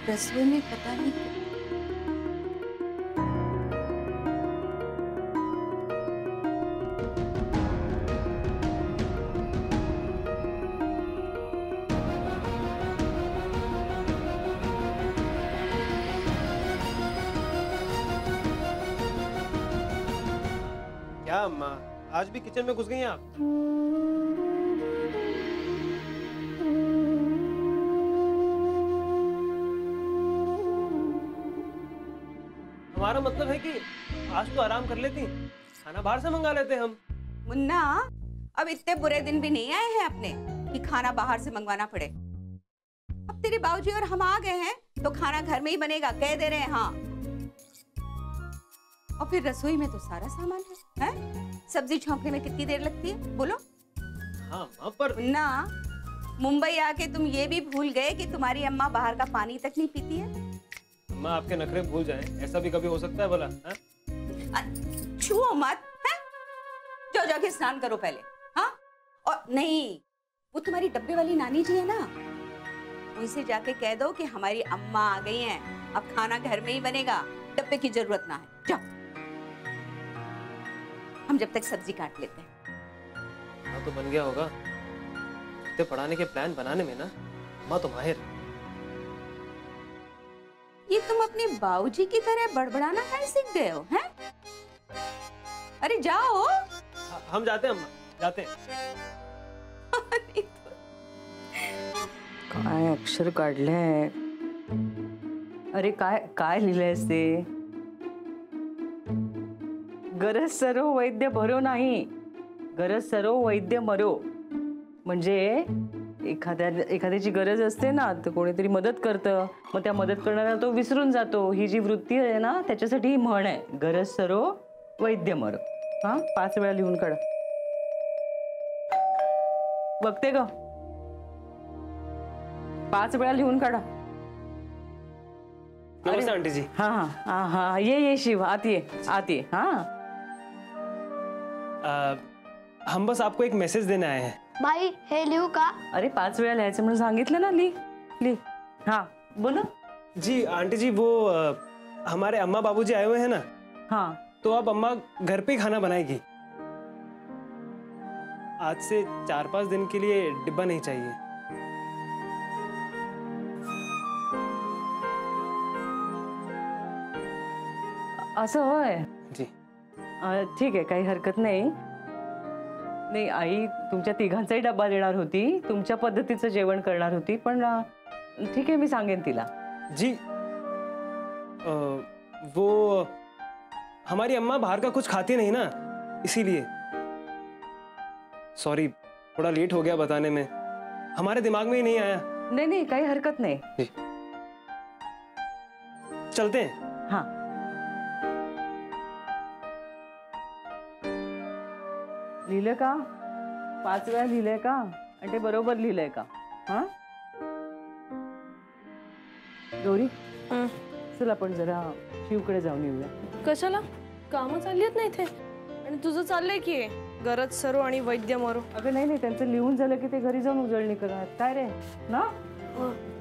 रसोई में पता नहीं क्या अम्मा, आज भी किचन में घुस गई हैं आप? हमारा मतलब है कि आज तो आराम कर लेती, खाना बाहर से मंगा लेते हम। मुन्ना, अब इतने बुरे दिन भी नहीं आए हैं अपने कि खाना बाहर से मंगवाना पड़े। अब तेरे बाबूजी और हम आ गए हैं तो खाना घर में ही बनेगा, कह दे रहे हैं। हाँ, और फिर रसोई में तो सारा सामान है, हैं? सब्जी छौंकने में कितनी देर लगती है बोलो? हाँ पर मुन्ना, मुंबई आके तुम ये भी भूल गए कि तुम्हारी अम्मा बाहर का पानी तक नहीं पीती है। अम्मा आपके नखरे भूल जाएं, ऐसा भी कभी हो सकता है भला? छुओ मत, हैं? जाओ जाके स्नान करो पहले। हाँ, और नहीं, वो तुम्हारी डब्बे वाली नानी जी है ना, उनसे जाके कह दो कि हमारी अम्मा आ गई हैं, अब खाना घर में ही बनेगा, डब्बे की जरूरत ना है। जाओ, हम जब तक सब्जी काट लेते हैं। हाँ तो बन गया होगा। इतने पढ़ाने के प्लान बनाने में ना माँ तो माहिर। ये तुम अपने बाबूजी की तरह बड़बड़ाना कहाँ सीख गए हो, हैं? अरे जाओ। हम जाते हैं अम्मा, जाते हैं। काय अक्षर काढलंय? अरे काय काय लिहिलंयस ते? गरज सरो वैद्य भरो नाही, गरज सरो वैद्य मरो. म्हणजे एखाद्याची गरज असते ना, तर कोणीतरी मदत करतं, मग त्या मदत करणारा तो विसरून जातो. ही जी वृत्ती आहे ना, त्याच्यासाठी ही म्हण आहे, गरज सरो वैद्य मरो. हा, 5 वेळा लिहून काढ. बघते ग, 5 वेळा लिहून काढा. नमस्ते आंटी जी. हाँ हाँ हाँ हाँ, ये शिव, आती है. हाँ, हम बस आपको एक मैसेज देने आए हैं. भाई हे लिहू का? अरे 5 वेळा लिहायचं म्हणून सांगितलं ना, लिह. हाँ बोलो. जी आंटी जी, वो हमारे अम्मा बाबूजी आए हुए हैं ना. हाँ, तो अब अम्मा घर पे ही खाना बनाएगी. आज से 4-5 दिन के लिए डिब्बा नहीं चाहिए. असं होय? जी. ठीक आहे, काही हरकत नाही. नाही, आई तुमच्या तिघांचाही डब्बा देणार होती, तुमच्या पद्धतीचं जेवण करणार होती, पण ठीक आहे, मी सांगेन तिला. जी, वो हमारी अम्मा बाहर का कुछ खाती नहीं ना, इसीलिए. सॉरी, थोड़ा लेट हो गया बताने में, हमारे दिमाग में ही नहीं आया. नहीं, काही हरकत नाही. जी. चलते हैं. हाँ. लिहिलं का? 5 वेळा लिहिलंय का? आणि ते बरोबर लिहिलंय का? हाँ? गौरी, चल आपण जरा शिवकडे जाऊन येऊया. कशाला? कामं चालली आहेत ना इथे, आणि तुझं चाललंय की गरज सरो आणि वैद्य मरो. अगं नाही, त्यांचं लिहून झालं की ते घरी जाऊन उजळणी करणार. काय रे ना?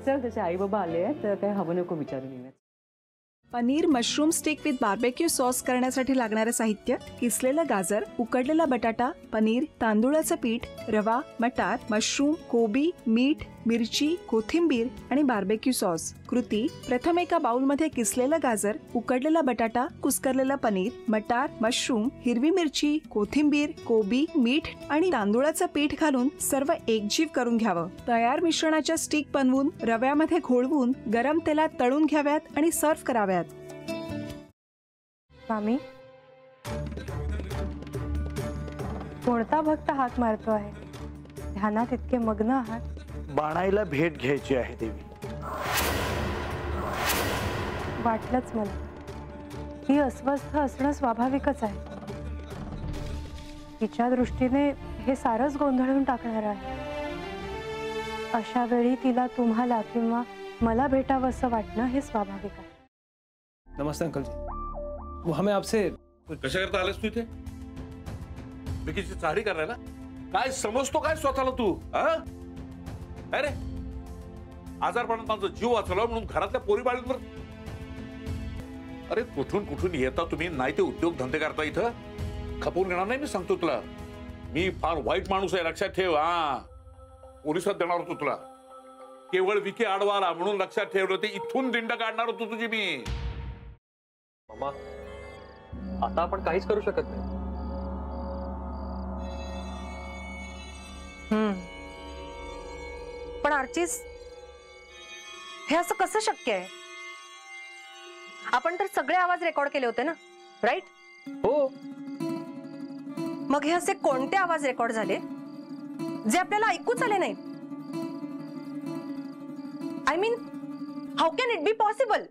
चल, त्याचे आई बाबा आले तर काय हवं नको विचारून येण्यात. Paneer mushroom stick with barbecue sauce करण्यासाठी लागणारे साहित्य: किसलेलं गाजर, उकडलेला बटाटा, पनीर, तांदूळाचं पीठ, रवा, मटार, मशरूम, कोबी, मीठ, मिरची, कोथिंबीर आणि बार्बेक्यू सॉस. कृती: प्रथम एका बाउलमध्ये किसलेलं गाजर, उकडलेला बटाटा, कुस्करलेलं पनीर, मटार, मशरूम, हिरवी मिरची, कोथिंबीर, कोबी, मीठ आणि तांदूळाचं पीठ घालून सर्व एकजीव करून घ्यावं. तयार मिश्रणाच्या स्टिक बनवून रव्यामध्ये घोळवून गरम तेलात तळून घ्याव्यात आणि सर्व्ह कराव्यात. मामी, कोणता भक्त हाक मारतो आहे? ध्यानात इतके मग्न आहात. बाणाईला भेट घ्यायची आहे देवी. वाटलंच मला. ही अस्वस्थ असणं स्वाभाविकच आहे. तिच्या दृष्टीने हे सारंच गोंधळून टाकणार आहे. अशा वेळी तिला तुम्हाला किंवा मला भेटावं असं वाटणं हे स्वाभाविक आहे. नमस्ते अंकल जी. वो हमें आपसे. कशा करता आलेस तू इथे? विकीची चाळी करायला? काय समजतो काय स्वतःला तू? अरे आजारपणात माझा जीव वाचला म्हणून घरातल्या पोरी बाळींवर. अरे कुठून कुठून येता तुम्ही, नाही ते उद्योग धंदे करता इथं. खपवून घेणार नाही मी सांगतो तुला. मी फार वाईट माणूस आहे लक्षात ठेव. हा पोलिसात देणार होतो तुला. केवळ विखे आडवाला म्हणून लक्षात ठेवलं, ते इथून दिंड काढणार होतो तुझी मी. मामा आता आपण काहीच करू शकत नाही. पण आर्चिस, हे असं कसं शक्य आहे? आपण तर सगळे आवाज रेकॉर्ड केले होते ना, राईट? हो. मग हे असे कोणते आवाज रेकॉर्ड झाले जे आपल्याला ऐकूच आले नाहीत? I mean, how can it be possible?